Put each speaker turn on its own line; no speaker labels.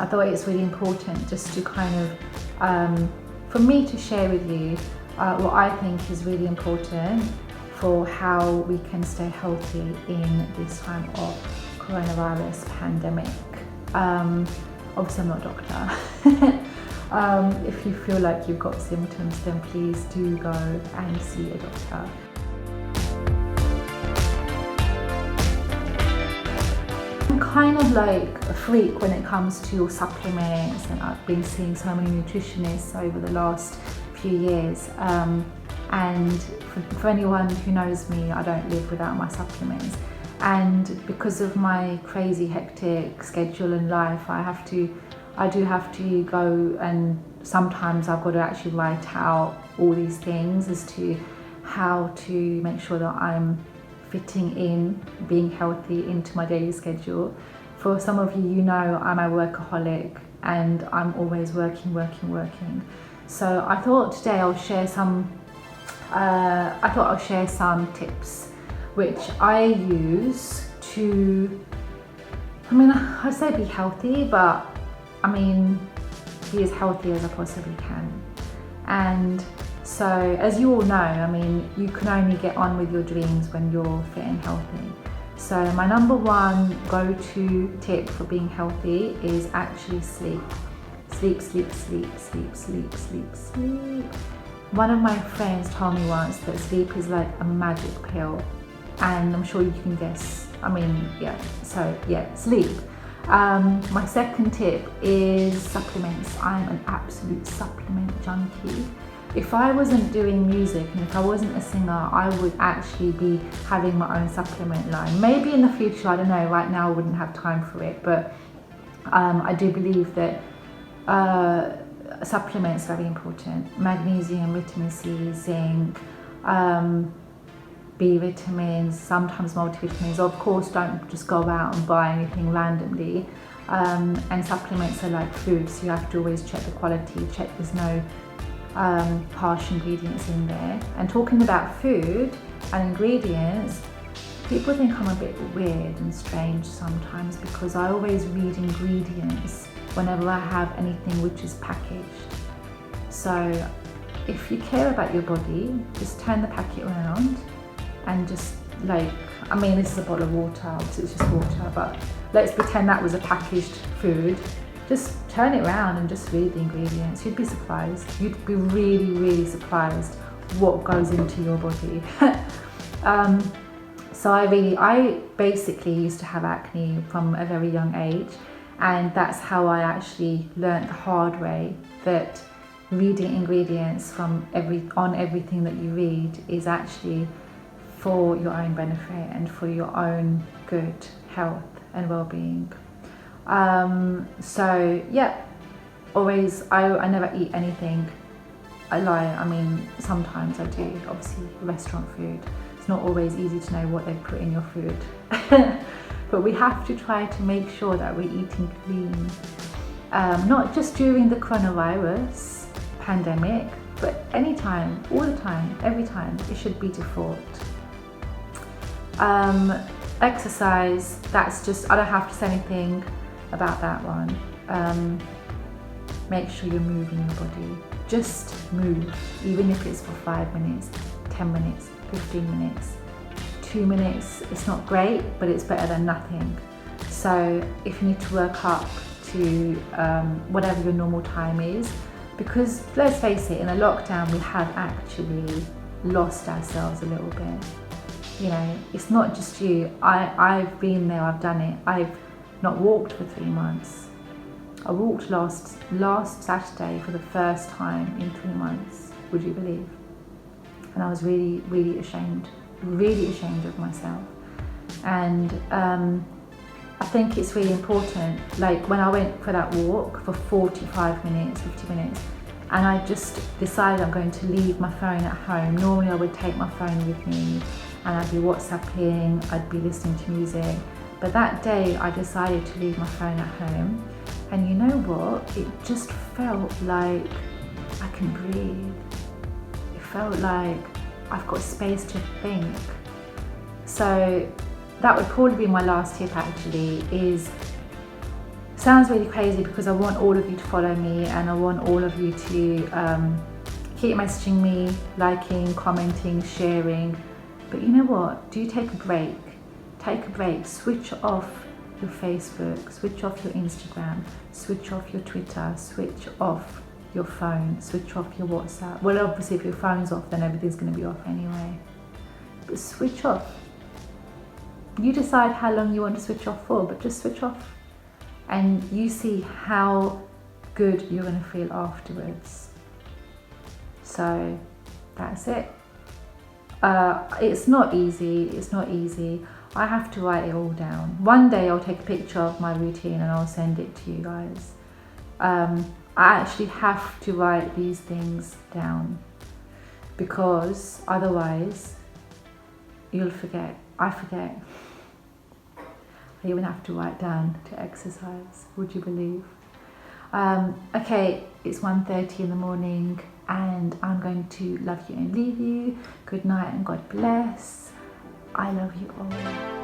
I thought it's really important just to kind of, for me to share with you what I think is really important for how we can stay healthy in this time of coronavirus pandemic. Obviously I'm not a doctor. If you feel like you've got symptoms, then please do go and see a doctor. I'm kind of like a freak when it comes to supplements, and I've been seeing so many nutritionists over the last few years. And for anyone who knows me, I don't live without my supplements. And because of my crazy hectic schedule in life, I do have to go, and sometimes I've got to actually write out all these things as to how to make sure that I'm fitting in being healthy into my daily schedule. For some of you, you know I'm a workaholic and I'm always working. So I thought today I'll share some tips which I use to, I say be healthy, but be as healthy as I possibly can. And so, as you all know, you can only get on with your dreams when you're fit and healthy. So my number one go-to tip for being healthy is actually sleep. Sleep. One of my friends told me once that sleep is like a magic pill, and I'm sure you can guess. Sleep. My second tip is supplements. I'm an absolute supplement junkie. If I wasn't doing music and if I wasn't a singer, I would actually be having my own supplement line. Maybe in the future, I don't know, right now I wouldn't have time for it, but I do believe that supplements are very important. Magnesium, vitamin C, zinc, B vitamins, sometimes multivitamins. Of course, don't just go out and buy anything randomly. And supplements are like food, so you have to always check the quality, check there's no harsh ingredients in there. And talking about food and ingredients, people think I'm a bit weird and strange sometimes because I always read ingredients whenever I have anything which is packaged. So if you care about your body, just turn the packet around and just this is a bottle of water, it's just water, but let's pretend that was a packaged food. Just turn it around and just read the ingredients. You'd be surprised. You'd be really surprised what goes into your body. So I basically used to have acne from a very young age, and that's how I actually learned the hard way that reading ingredients on everything that you read is actually for your own benefit and for your own good health and well-being. Always, I never eat anything. I lie, sometimes I do, obviously restaurant food. It's not always easy to know what they put in your food. But we have to try to make sure that we're eating clean. Not just during the coronavirus pandemic, but anytime, all the time, every time, it should be default. Exercise, that's just, I don't have to say anything about that one. Make sure you're moving your body. Just move, even if it's for 5 minutes, 10 minutes, 15 minutes, 2 minutes. It's not great, but it's better than nothing. So if you need to work up to whatever your normal time is, because let's face it, in a lockdown we have actually lost ourselves a little bit. It's not just you. I've been there, I've done it. I've not walked for 3 months. I walked last Saturday for the first time in 3 months, would you believe? And I was really ashamed of myself. And I think it's really important, like when I went for that walk for 45 minutes, 50 minutes, and I just decided I'm going to leave my phone at home. Normally I would take my phone with me and I'd be WhatsApping, I'd be listening to music. But that day I decided to leave my phone at home, and you know what? It just felt like I can breathe. It felt like I've got space to think. So that would probably be my last tip actually, is sounds really crazy because I want all of you to follow me, and I want all of you to keep messaging me, liking, commenting, sharing. But you know what? Do take a break. Take a break. Switch off your Facebook, switch off your Instagram, switch off your Twitter, switch off your phone, switch off your WhatsApp. Well, obviously if your phone's off, then everything's going to be off anyway. But switch off. You decide how long you want to switch off for, but just switch off. And you see how good you're going to feel afterwards. So that's it. It's not easy. It's not easy. I have to write it all down. One day I'll take a picture of my routine and I'll send it to you guys. I actually have to write these things down because otherwise you'll forget. I forget. I even have to write down to exercise. Would you believe? Okay, it's 1:30 in the morning and I'm going to love you and leave you. Good night and God bless. I love you all.